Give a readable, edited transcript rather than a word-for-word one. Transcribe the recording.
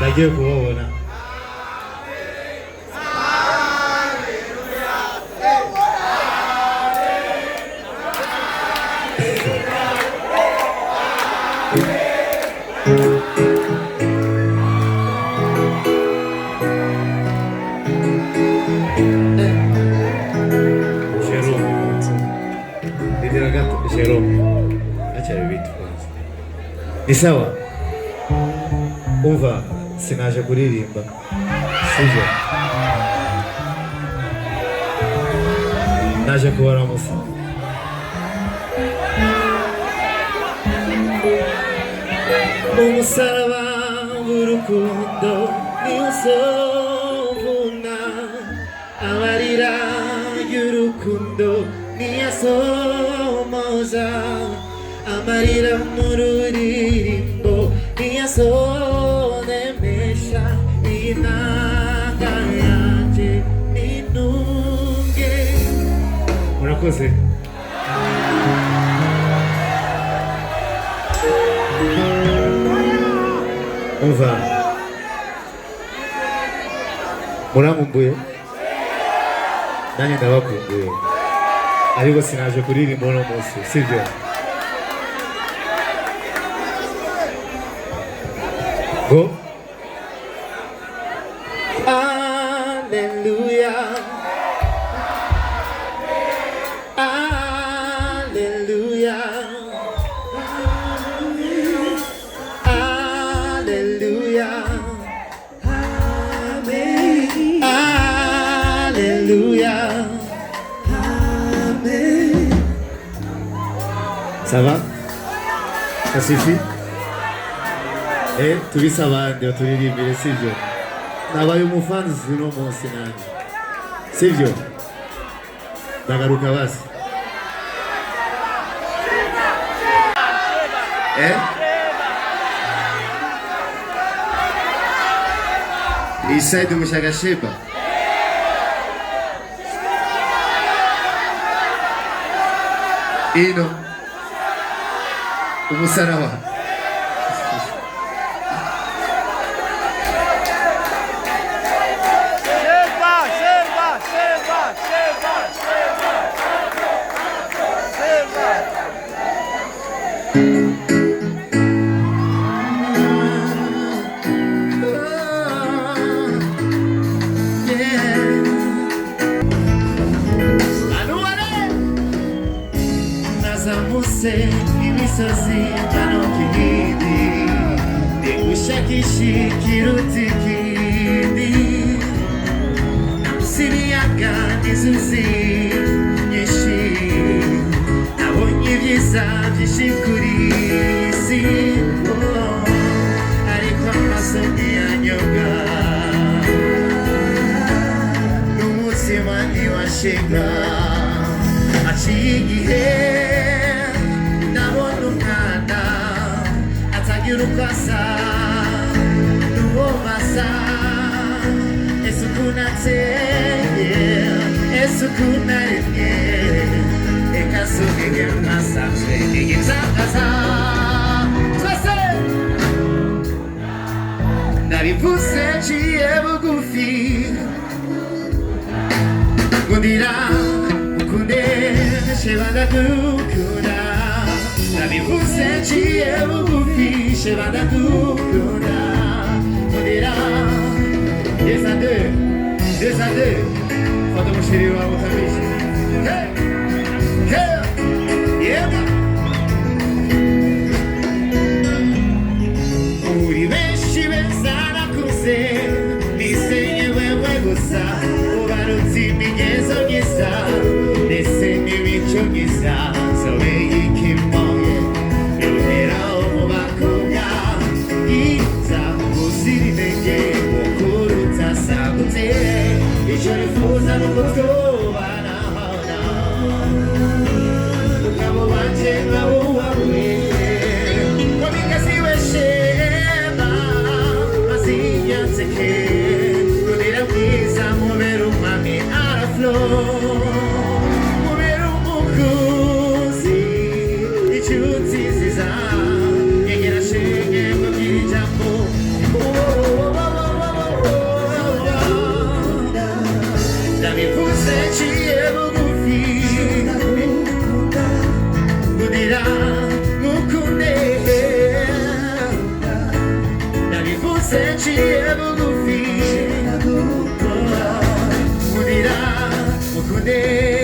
nagiye kubabona Jerome, acha vitu kwanza. Ni sawa. Umva sinaje kuririmba. Sivyo. Naje kubaramusa. Umusaraba w'urukundo niwo usovuna amarira y'urukundo niyasomoza amarira mu ruririmbo niyasonemesha inanga yanje ninunge. Murakoze. Umva muramumbuye nanjye ndabakumbuye ariko sinaje kuririmba uno munsi sibyo. Go. Hallelujah. Hallelujah. Hallelujah. Amen. Hallelujah. Amen. Ça va? Ça suffit? Tulisabande turirimbire sivyo. Nabaye umufanzi uno munsi nanjye sivyo. Ndagaruka basi. Isaidu mushaka sheba. Ino umusaraba. Imisozi banokihidi Degushakishikira utikidi Namusiriyaga n'inzuzi nyinshi Nabonye ibyiza byinshi kuri iyi si ariko amaso ntiyanyoga n'umutima ntiwashega haciye igihe Yurukasa, nuomasa, esukunate, esukunate, ekasuke masa, ekizakaza, twese. Nabivuse ciye bugufi, ngundira, ukunde, shebanda gukunda. Nabivuse ciye bugufi, shebanda gukunda. Ngundira, deux à deux, fata mushiri wa mutabishi. Hey, hey, yeah. Uri benshi bensana kuse, nisenye wewe gusa, ubarutse imigenzo myiza, ndetse n'imico myiza, sobe ikimoye, yonera umubakobwa, iza uzira intege, mukuruta sagute, icyo nifuza nuko twubana, fe.